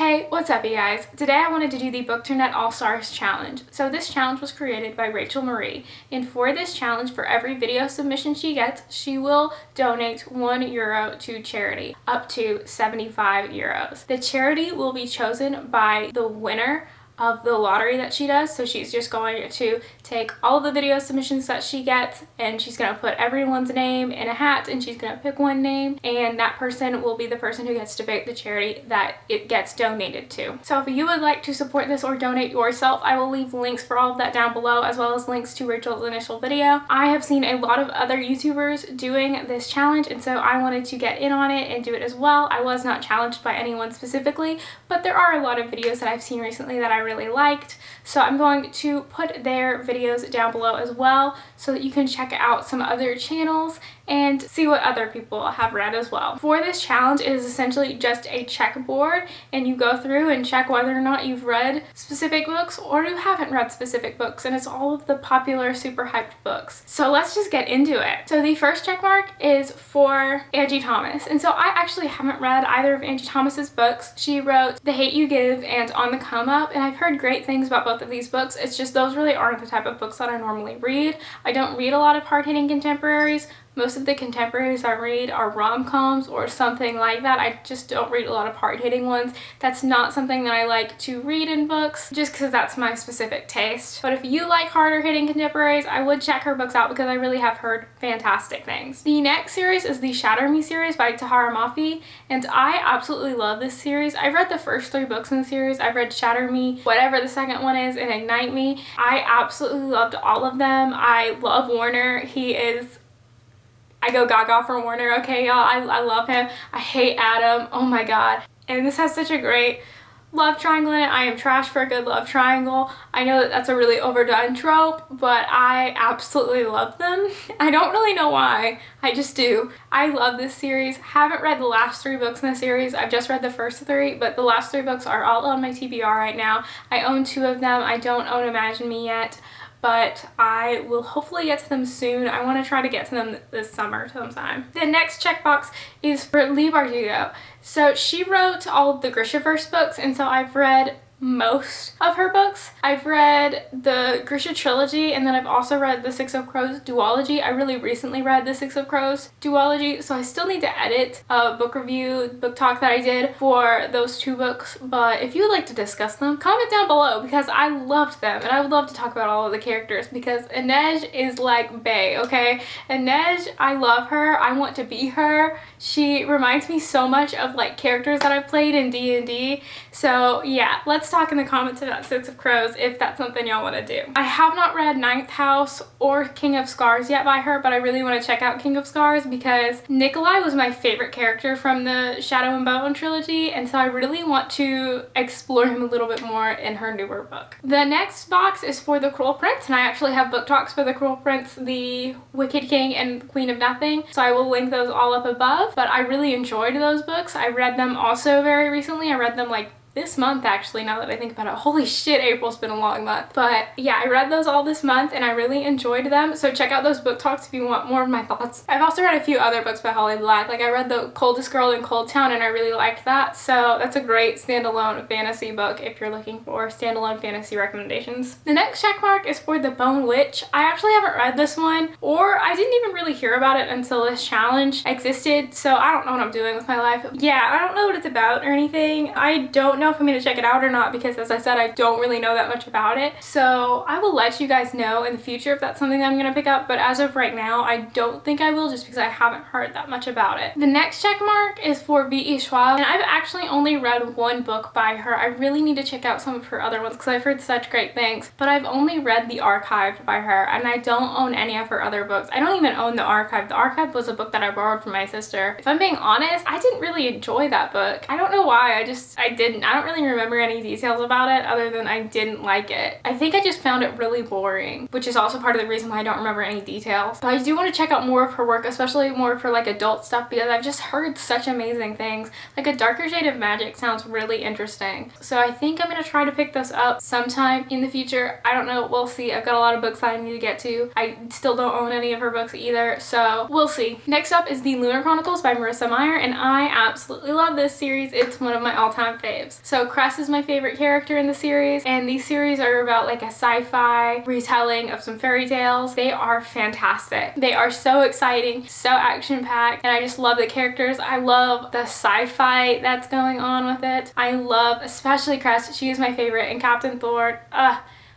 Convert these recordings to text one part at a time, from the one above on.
Hey, what's up you guys? Today I wanted to do the BookTurnette All-Stars Challenge. So this challenge was created by Rachel Marie, and for this challenge, for every video submission she gets, she will donate €1 to charity, up to 75 euros. The charity will be chosen by the winner of the lottery that she does. So she's just going to take all of the video submissions that she gets and she's going to put everyone's name in a hat and she's going to pick one name, and that person will be the person who gets to pick the charity that it gets donated to. So if you would like to support this or donate yourself, I will leave links for all of that down below, as well as links to Rachel's initial video. I have seen a lot of other YouTubers doing this challenge, and so I wanted to get in on it and do it as well. I was not challenged by anyone specifically, but there are a lot of videos that I've seen recently that I really liked, so I'm going to put their videos down below as well so that you can check out some other channels and see what other people have read as well. For this challenge, it is essentially just a checkboard, and you go through and check whether or not you've read specific books or you haven't read specific books, and it's all of the popular super hyped books. So let's just get into it. So the first check mark is for Angie Thomas, and so I actually haven't read either of Angie Thomas's books. She wrote The Hate U Give and On the Come Up, and I've heard great things about both of these books. It's just those really aren't the type of books that I normally read. I don't read a lot of hard-hitting contemporaries. Most of the contemporaries I read are rom-coms or something like that. I just don't read a lot of hard-hitting ones. That's not something that I like to read in books, just because that's my specific taste. But if you like harder-hitting contemporaries, I would check her books out because I really have heard fantastic things. The next series is the Shatter Me series by Tahereh Mafi, and I absolutely love this series. I've read the first 3 books in the series. I've read Shatter Me, whatever the second one is, and Ignite Me. I absolutely loved all of them. I love Warner. I go gaga for Warner, okay y'all? I love him. I hate Adam, oh my god. And this has such a great love triangle in it. I am trash for a good love triangle. I know that that's a really overdone trope, but I absolutely love them. I don't really know why, I just do. I love this series. Haven't read the last 3 books in the series. I've just read the first 3, but the last 3 books are all on my TBR right now. I own 2 of them. I don't own Imagine Me yet, but I will hopefully get to them soon. I want to try to get to them this summer sometime. The next checkbox is for Leigh Bardugo. So she wrote all of the Grishaverse books, and so I've read most of her books. I've read the Grisha trilogy, and then I've also read the Six of Crows duology. I really recently read the Six of Crows duology, so I still need to edit a book review, book talk that I did for those 2 books, but if you would like to discuss them, comment down below because I loved them, and I would love to talk about all of the characters because Inej is like bae, okay? Inej, I love her. I want to be her. She reminds me so much of like characters that I've played in D&D. So yeah, let's talk in the comments about Six of Crows if that's something y'all want to do. I have not read Ninth House or King of Scars yet by her, but I really want to check out King of Scars because Nikolai was my favorite character from the Shadow and Bone trilogy, and so I really want to explore him a little bit more in her newer book. The next box is for The Cruel Prince, and I actually have book talks for The Cruel Prince, The Wicked King, and Queen of Nothing, so I will link those all up above. But I really enjoyed those books. I read them also very recently. I read them like this month actually, now that I think about it. Holy shit, April's been a long month. But yeah, I read those all this month and I really enjoyed them. So check out those book talks if you want more of my thoughts. I've also read a few other books by Holly Black. Like I read The Coldest Girl in Cold Town and I really liked that. So that's a great standalone fantasy book if you're looking for standalone fantasy recommendations. The next check mark is for The Bone Witch. I actually haven't read this one, or I didn't even really hear about it until this challenge existed. So I don't know what I'm doing with my life. Yeah, I don't know what it's about or anything. I don't know if I'm gonna check it out or not because, as I said, I don't really know that much about it. So I will let you guys know in the future if that's something that I'm gonna pick up, but as of right now, I don't think I will just because I haven't heard that much about it. The next check mark is for V.E. Schwab, and I've actually only read 1 book by her. I really need to check out some of her other ones because I've heard such great things, but I've only read The Archived by her, and I don't own any of her other books. I don't even own The Archived. The Archived was a book that I borrowed from my sister. If I'm being honest, I didn't really enjoy that book. I don't know why, I didn't. I don't really remember any details about it other than I didn't like it. I think I just found it really boring, which is also part of the reason why I don't remember any details. But I do want to check out more of her work, especially more of her like adult stuff, because I've just heard such amazing things. Like A Darker Shade of Magic sounds really interesting. So I think I'm gonna try to pick those up sometime in the future. I don't know, we'll see. I've got a lot of books that I need to get to. I still don't own any of her books either, so we'll see. Next up is The Lunar Chronicles by Marissa Meyer, and I absolutely love this series. It's one of my all-time faves. books. So Cress is my favorite character in the series, and these series are about like a sci-fi retelling of some fairy tales. They are fantastic. They are so exciting, so action-packed, and I just love the characters. I love the sci-fi that's going on with it. I love especially Cress. She is my favorite, and Captain Thorne.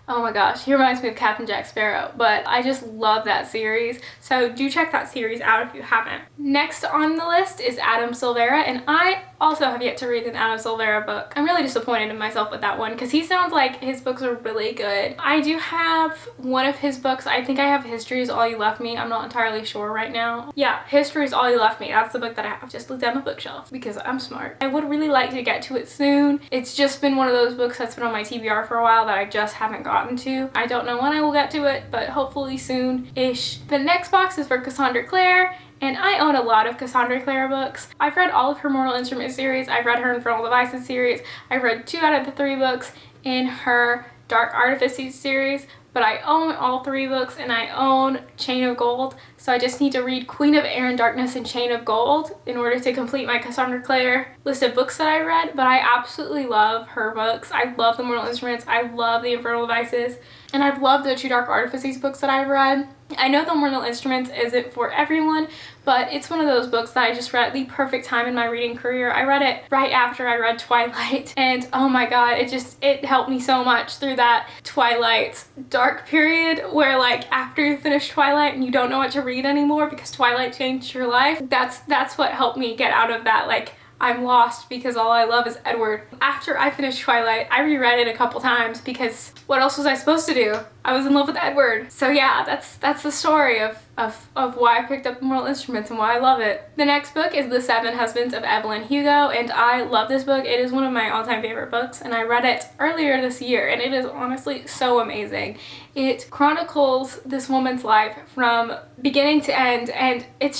Oh my gosh, he reminds me of Captain Jack Sparrow, but I just love that series. So do check that series out if you haven't. Next on the list is Adam Silvera, and I also have yet to read an Adam Silvera book. I'm really disappointed in myself with that one because he sounds like his books are really good. I do have one of his books. I think I have History Is All You Left Me. I'm not entirely sure right now. Yeah, History Is All You Left Me. That's the book that I have. Just looked at my bookshelf because I'm smart. I would really like to get to it soon. It's just been one of those books that's been on my TBR for a while that I just haven't gotten to. I don't know when I will get to it, but hopefully soon-ish. The next box is for Cassandra Clare, and I own a lot of Cassandra Clare books. I've read all of her Mortal Instruments series. I've read her Infernal Devices series. I've read 2 out of the 3 books in her Dark Artifices series, but I own all 3 books, and I own Chain of Gold, so I just need to read Queen of Air and Darkness and Chain of Gold in order to complete my Cassandra Clare list of books that I read. But I absolutely love her books. I love the Mortal Instruments. I love the Infernal Devices, and I've loved the 2 Dark Artifices books that I've read. I know the Mortal Instruments isn't for everyone, but it's one of those books that I just read at the perfect time in my reading career. I read it right after I read Twilight, and oh my god, it helped me so much through that Twilight dark period where like after you finish Twilight and you don't know what to read anymore because Twilight changed your life. That's what helped me get out of that like I'm lost because all I love is Edward. After I finished Twilight, I reread it a couple times because what else was I supposed to do? I was in love with Edward. So yeah, that's the story of why I picked up Mortal Instruments and why I love it. The next book is The Seven Husbands of Evelyn Hugo, and I love this book. It is one of my all-time favorite books, and I read it earlier this year, and it is honestly so amazing. It chronicles this woman's life from beginning to end, and it's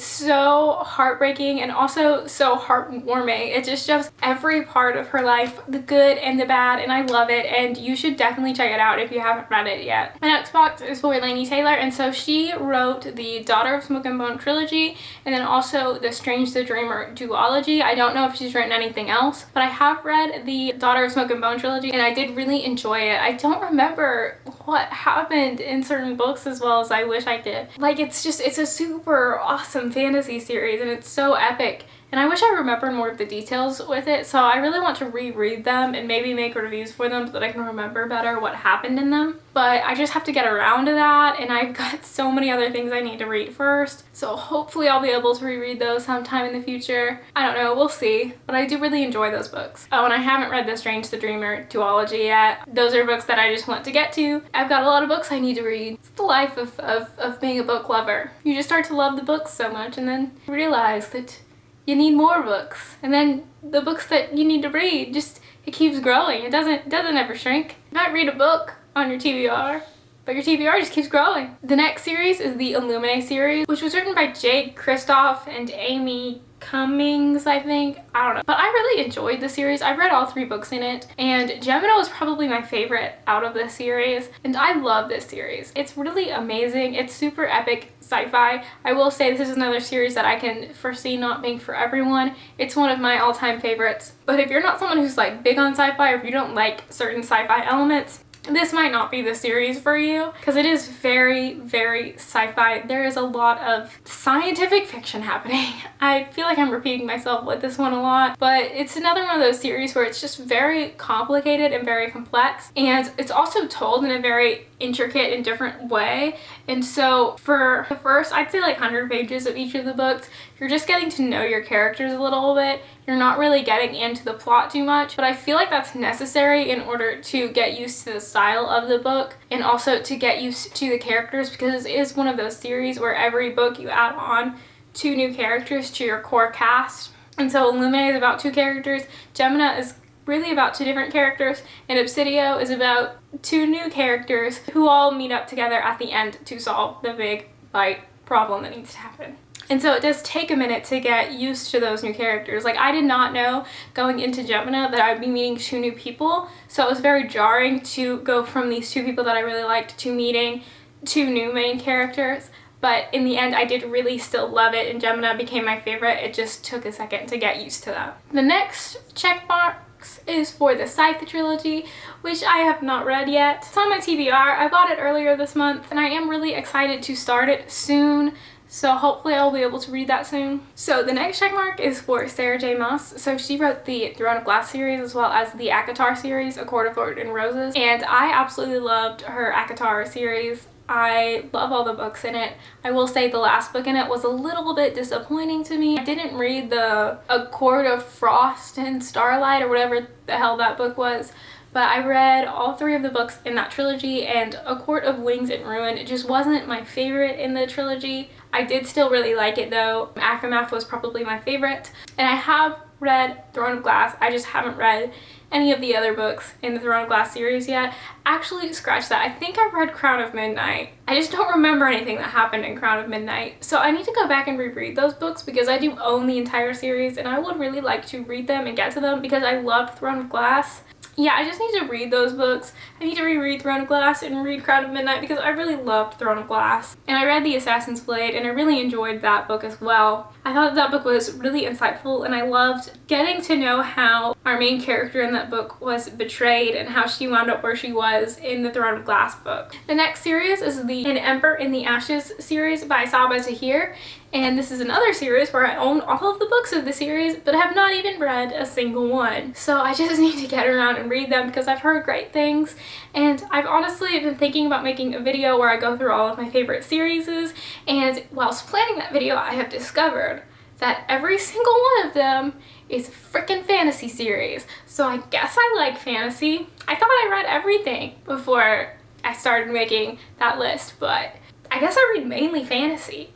so heartbreaking and also so heartwarming. It just shows every part of her life, the good and the bad, and I love it, and you should definitely check it out if you haven't read it yet. My next box is for Laini Taylor, and so she wrote the Daughter of Smoke and Bone trilogy, and then also the Strange the Dreamer duology. I don't know if she's written anything else, but I have read the Daughter of Smoke and Bone trilogy, and I did really enjoy it. I don't remember what happened in certain books as well as I wish I did. Like, it's a super awesome fantasy series, and it's so epic. And I wish I remembered more of the details with it, so I really want to reread them and maybe make reviews for them so that I can remember better what happened in them. But I just have to get around to that, and I've got so many other things I need to read first. So hopefully I'll be able to reread those sometime in the future. I don't know, we'll see. But I do really enjoy those books. Oh, and I haven't read the Strange the Dreamer duology yet. Those are books that I just want to get to. I've got a lot of books I need to read. It's the life of being a book lover. You just start to love the books so much, and then you realize that you need more books, and then the books that you need to read it keeps growing. It doesn't ever shrink. You might read a book on your TBR, but your TBR just keeps growing. The next series is the Illuminae series, which was written by Jade Kristoff and Amy Cummings, I think. I don't know. But I really enjoyed the series. I read all 3 books in it, and Gemina was probably my favorite out of this series, and I love this series. It's really amazing. It's super epic sci-fi. I will say this is another series that I can foresee not being for everyone. It's one of my all-time favorites. But if you're not someone who's like big on sci-fi, or if you don't like certain sci-fi elements, this might not be the series for you because it is very, very sci-fi. There is a lot of scientific fiction happening. I feel like I'm repeating myself with this one a lot, but it's another one of those series where it's just very complicated and very complex, and it's also told in a very intricate and different way. And so for the first, I'd say like 100 pages of each of the books, you're just getting to know your characters a little bit. You're not really getting into the plot too much, but I feel like that's necessary in order to get used to the style of the book and also to get used to the characters, because it is one of those series where every book you add on 2 new characters to your core cast. And so Illuminae is about 2 characters, Gemina is really about 2 different characters, and Obsidio is about 2 new characters who all meet up together at the end to solve the big fight problem that needs to happen. And so it does take a minute to get used to those new characters. Like, I did not know going into Gemina that I would be meeting 2 new people, so it was very jarring to go from these 2 people that I really liked to meeting 2 new main characters. But in the end, I did really still love it, and Gemina became my favorite. It just took a second to get used to that. The next check books is for the Scythe trilogy, which I have not read yet. It's on my TBR. I bought it earlier this month and I am really excited to start it soon. So hopefully I'll be able to read that soon. So the next checkmark is for Sarah J Maas. So she wrote the Throne of Glass series as well as the ACOTAR series, A Court of Thorns and Roses. And I absolutely loved her ACOTAR series. I love all the books in it. I will say the last book in it was a little bit disappointing to me. I didn't read the A Court of Frost and Starlight or whatever the hell that book was. But I read all 3 of the books in that trilogy, and A Court of Wings and Ruin, it just wasn't my favorite in the trilogy. I did still really like it though. Aftermath was probably my favorite. And I have read Throne of Glass. I just haven't read any of the other books in the Throne of Glass series yet. Actually, scratch that. I think I read Crown of Midnight. I just don't remember anything that happened in Crown of Midnight. So I need to go back and reread those books because I do own the entire series and I would really like to read them and get to them because I loved Throne of Glass. Yeah, I just need to read those books. I need to reread Throne of Glass and read Crown of Midnight because I really loved Throne of Glass. And I read The Assassin's Blade and I really enjoyed that book as well. I thought that book was really insightful and I loved getting to know how our main character in that book was betrayed and how she wound up where she was in the Throne of Glass book. The next series is the An Emperor in the Ashes series by Sabaa Tahir. And this is another series where I own all of the books of the series but have not even read a single one. So I just need to get around and read them because I've heard great things. And I've honestly been thinking about making a video where I go through all of my favorite series. And whilst planning that video, I have discovered that every single one of them is a freaking fantasy series. So I guess I like fantasy. I thought I read everything before I started making that list, but I guess I read mainly fantasy.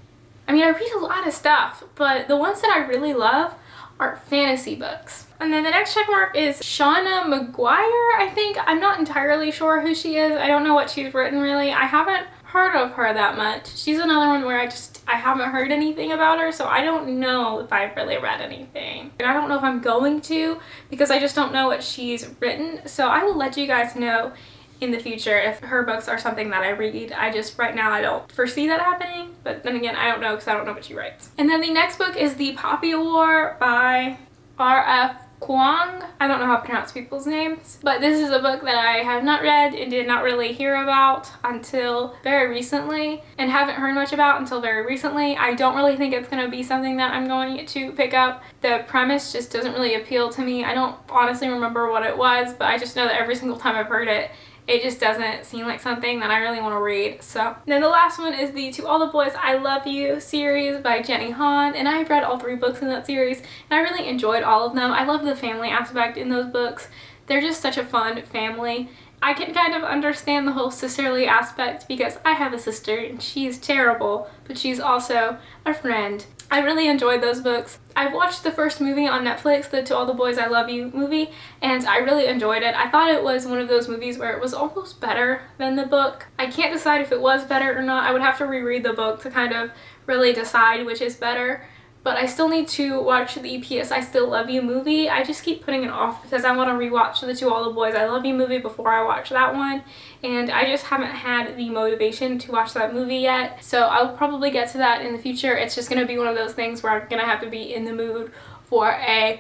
I mean, I read a lot of stuff, but the ones that I really love are fantasy books. And then the next checkmark is Shauna Maguire, I think. I'm not entirely sure who she is. I don't know what she's written really. I haven't heard of her that much. She's another one where I haven't heard anything about her, so I don't know if I've really read anything. And I don't know if I'm going to because I just don't know what she's written. So I will let you guys know in the future if her books are something that I read. Right now I don't foresee that happening, but then again I don't know because I don't know what she writes. And then the next book is The Poppy War by R.F. Kuang. I don't know how to pronounce people's names, but this is a book that I have not read and did not really hear about until very recently and haven't heard much about until very recently. I don't really think it's going to be something that I'm going to pick up. The premise just doesn't really appeal to me. I don't honestly remember what it was, but I just know that every single time I've heard it, it just doesn't seem like something that I really want to read. So then the last one is the To All the Boys I Love You series by Jenny Han, and I've read all 3 books in that series and I really enjoyed all of them. I love the family aspect in those books. They're just such a fun family. I can kind of understand the whole sisterly aspect because I have a sister and she's terrible, but she's also a friend. I really enjoyed those books. I watched the first movie on Netflix, the To All the Boys I Love You movie, and I really enjoyed it. I thought it was one of those movies where it was almost better than the book. I can't decide if it was better or not. I would have to reread the book to kind of really decide which is better. But I still need to watch the P.S. I Still Love You movie. I just keep putting it off because I want to rewatch the To All the Boys I Love You movie before I watch that one. And I just haven't had the motivation to watch that movie yet. So I'll probably get to that in the future. It's just going to be one of those things where I'm going to have to be in the mood for a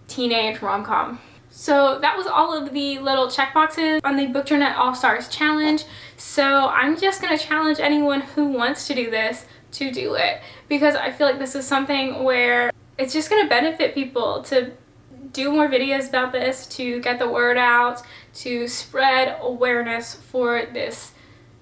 teenage rom-com. So that was all of the little checkboxes on the Bookturnet All-Stars Challenge. So I'm just going to challenge anyone who wants to do this to do it because I feel like this is something where it's just going to benefit people to do more videos about this, to get the word out, to spread awareness for this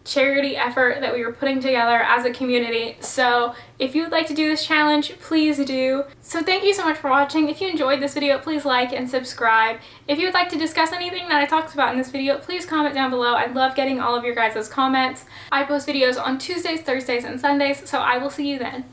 charity effort that we were putting together as a community. So if you would like to do this challenge, please do. So thank you so much for watching. If you enjoyed this video, please like and subscribe. If you would like to discuss anything that I talked about in this video, please comment down below. I love getting all of your guys' comments. I post videos on Tuesdays, Thursdays, and Sundays, so I will see you then.